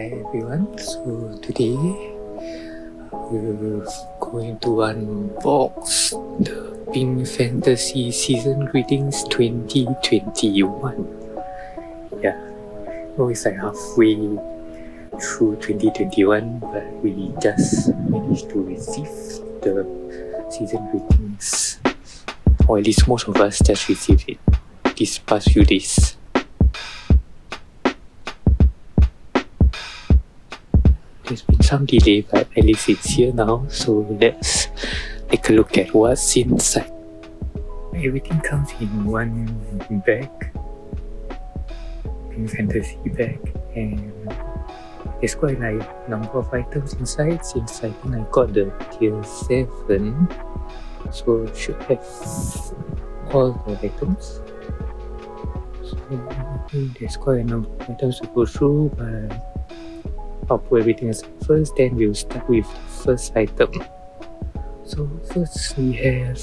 Hi everyone, so today we're going to unbox the Pink Fantasy Season Greetings 2021. Yeah, it's like halfway through 2021, but we just managed to receive the season greetings, or at least most of us just received it these past few days. There's been some delay, but at least it's here now, so let's take a look at what's inside. Everything comes in one bag, Pink Fantasy bag, and there's quite a number of items inside. Since I think I got the tier 7, so it should have all the items. So I think there's quite a number of items to go through, but I'll put everything aside first, then we'll start with the first item. So first we have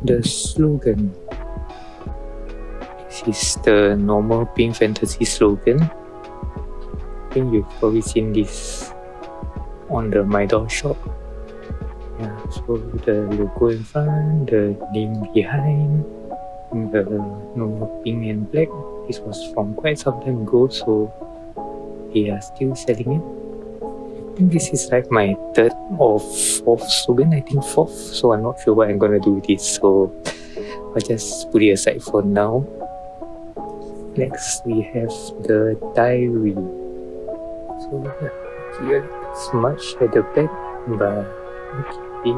the slogan. This is the normal Pink Fantasy slogan. I think you've probably seen this on the MyDollShop. Yeah, so the logo in front, the name behind, the normal pink and black. This was from quite some time ago, so they are still selling it. I think this is like my third or fourth slogan, I think fourth, so I'm not sure what I'm gonna do with this, so I'll just put it aside for now. Next we have the diary. So here it's much at the back, but okay.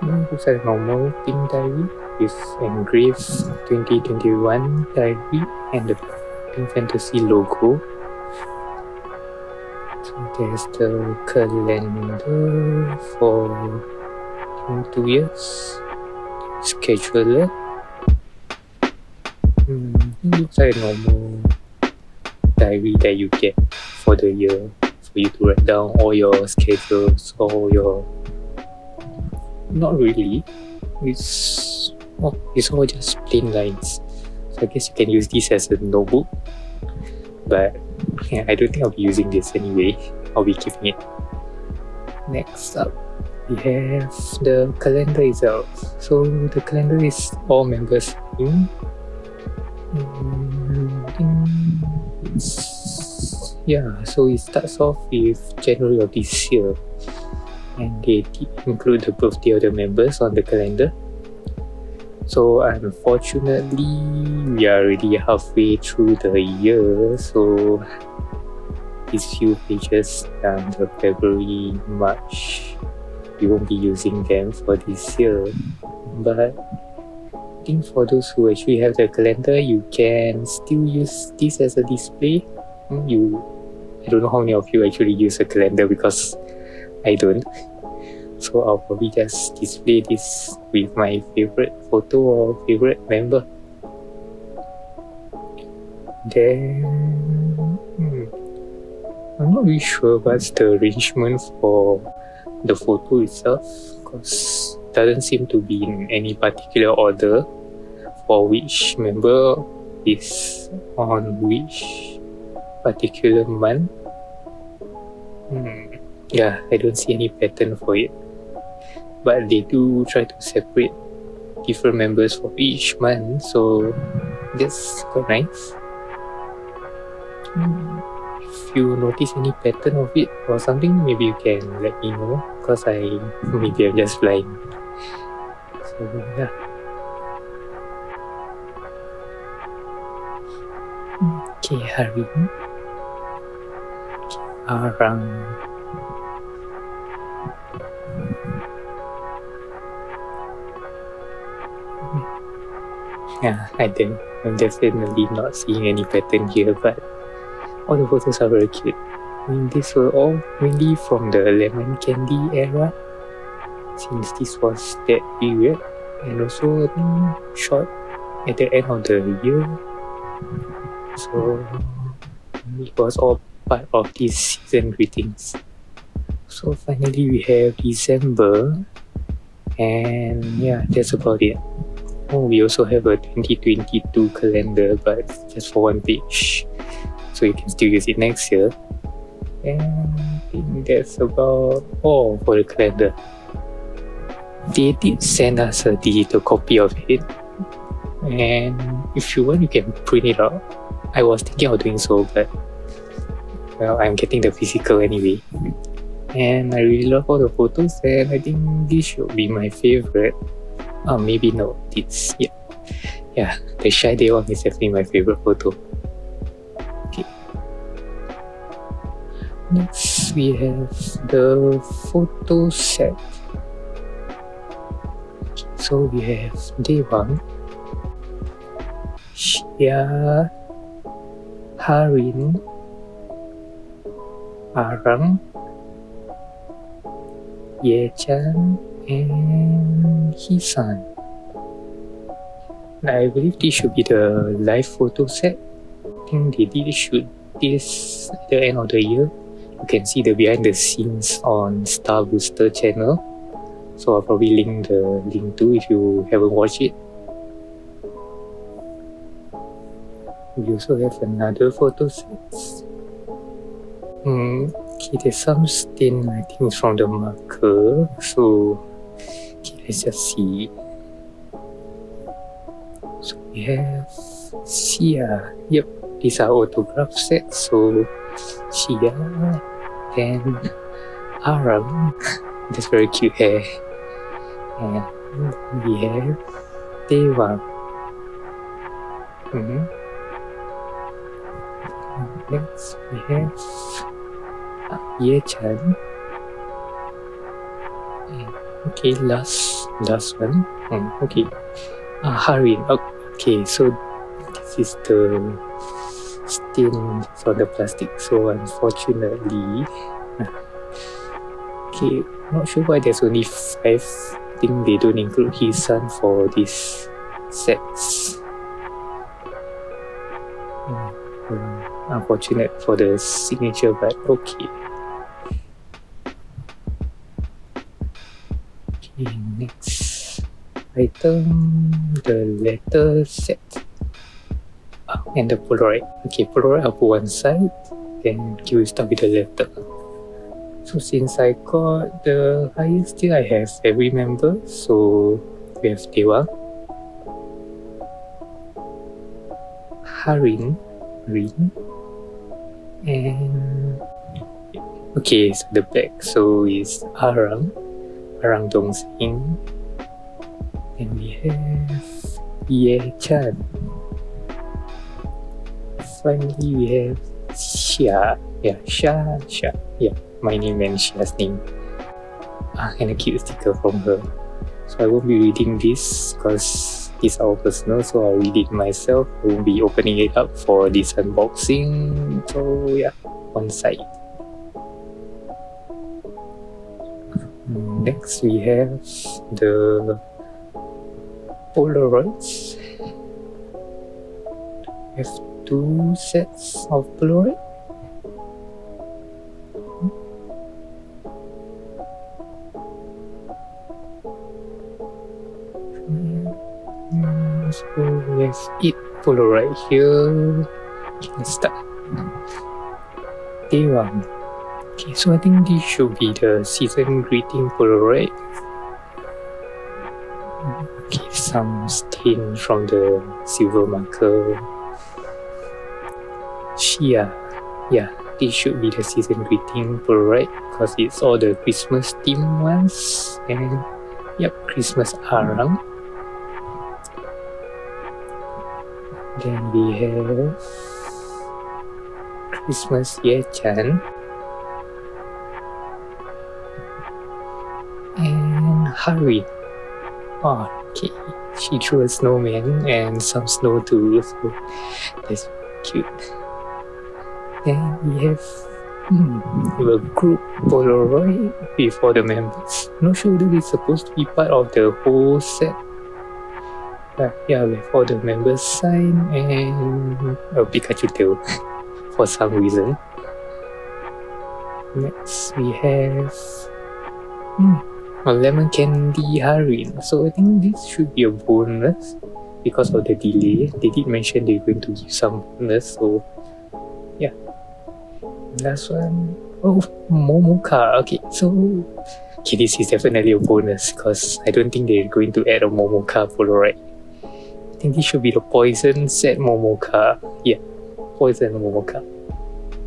Looks like a normal pink diary with engraved 2021 diary and the Pink Fantasy logo. So there's the calendar for 2 years, scheduler. It looks like a normal diary that you get for the year, for you to write down all your schedules, all your... Not really, it's all just plain lines. So I guess you can use this as a notebook, but yeah, I don't think I'll be using this anyway. I'll be keeping it. Next up, we have the calendar itself. So the calendar is all members' name. So it starts off with January of this year, and they include the birthday of the members on the calendar. So unfortunately, we are already halfway through the year, so these few pages down to February, March, we won't be using them for this year. But I think for those who actually have the calendar, you can still use this as a display. I don't know how many of you actually use a calendar, because I don't. So I'll probably just display this with my favorite photo or favorite member. Then I'm not really sure what's the arrangement for the photo itself, because it doesn't seem to be in any particular order for which member is on which particular month. Yeah, I don't see any pattern for it, but they do try to separate different members for each month, so that's quite nice. If you notice any pattern of it or something, maybe you can let me know, because maybe I'm just blind. So yeah. Okay, hari ni arang. Yeah, I'm definitely not seeing any pattern here, but all the photos are very cute. I mean, these were all mainly from the lemon candy era, since this was that period, and also shot at the end of the year. So it was all part of these season greetings. So finally we have December, and yeah, that's about it. We also have a 2022 calendar, but just for one page, so you can still use it next year. And I think that's about all for the calendar. They did send us a digital copy of it, and if you want, you can print it out. I was thinking of doing so, but well, I'm getting the physical anyway. And I really love all the photos, and I think this should be my favorite. Maybe no, it's yeah, the Shy Day one is definitely my favorite photo. Okay. Next we have the photo set. Okay, so we have day 1, Shia, Harin, Arang, Ye-chan, and Hisan. I believe this should be the live photo set. I think they did shoot this at the end of the year. You can see the behind the scenes on Star Booster channel. So I'll probably link the link too if you haven't watched it. We also have another photo set. Okay, there's some stain, I think it's from the marker. So okay, let's just see. So we have Sia. Yep, these are autograph sets. So Sia and Aram. That's very cute hair. And we have Dewa. Next we have Ye-chan. Okay, last one. Okay, Harin. Okay, so this is the stain on the plastic. So unfortunately, okay, not sure why there's only 5. I think they don't include his son for these sets. Unfortunate for the signature, but okay. Okay, next item, the letter set. And the Polaroid. Okay, Polaroid I'll put one side. Then we start with the letter. So since I got the highest tier, I have every member. So we have Dewa, Harin, and okay, so the back. So is Arang Dongxing, and we have Ye-chan. Finally, we have Xia. Xia. Yeah, my name and Xia's name. And a cute sticker from her. So I won't be reading this because these are all personal, so I'll read it myself. I won't be opening it up for this unboxing. So yeah, one side. Next we have the Polaroids. We have 2 sets of Polaroid. So we have 8 Polaroid here. Okay, let's start. Day 1. Okay, so I think this should be the season greeting Polaroid. Okay, some stain from the silver marker. Shia. Yeah, this should be the season greeting Polaroid because it's all the Christmas themed ones. And yep, Christmas Arang. Then we have Christmas Ye-chan and Hari. Okay, she drew a snowman and some snow too, so that's cute. Then we have a group Polaroid with all the members. Not sure whether it's supposed to be part of the whole set. Yeah, with all the members sign and a Pikachu tail for some reason. Next we have a lemon candy Harin. So I think this should be a bonus because of the delay. They did mention they're going to give some bonus, so yeah. Last one, Oh, Momoka. Okay, this is definitely a bonus because I don't think they're going to add a Momoka Polaroid. I think this should be the Poison Set Momoka. Yeah, Poison Momoka.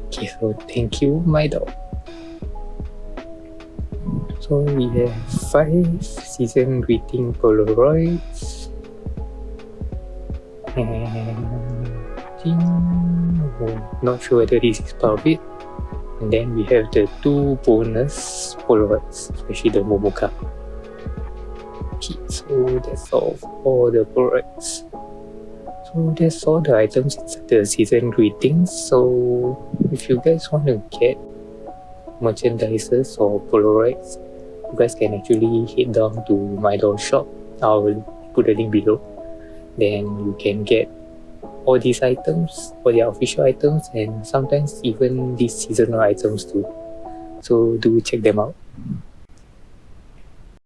Okay, so thank you, my dog. So we have 5 season greeting Polaroids. And not sure whether this is part of it. And then we have the 2 bonus Polaroids, especially the Momoka. Okay, so that's all for the Polaroids. So that's all the items inside the season greetings. So if you guys want to get merchandises or Polaroids, you guys can actually head down to MyDollShop. I will put the link below. Then you can get all these items, all their official items, and sometimes even these seasonal items too. So do check them out.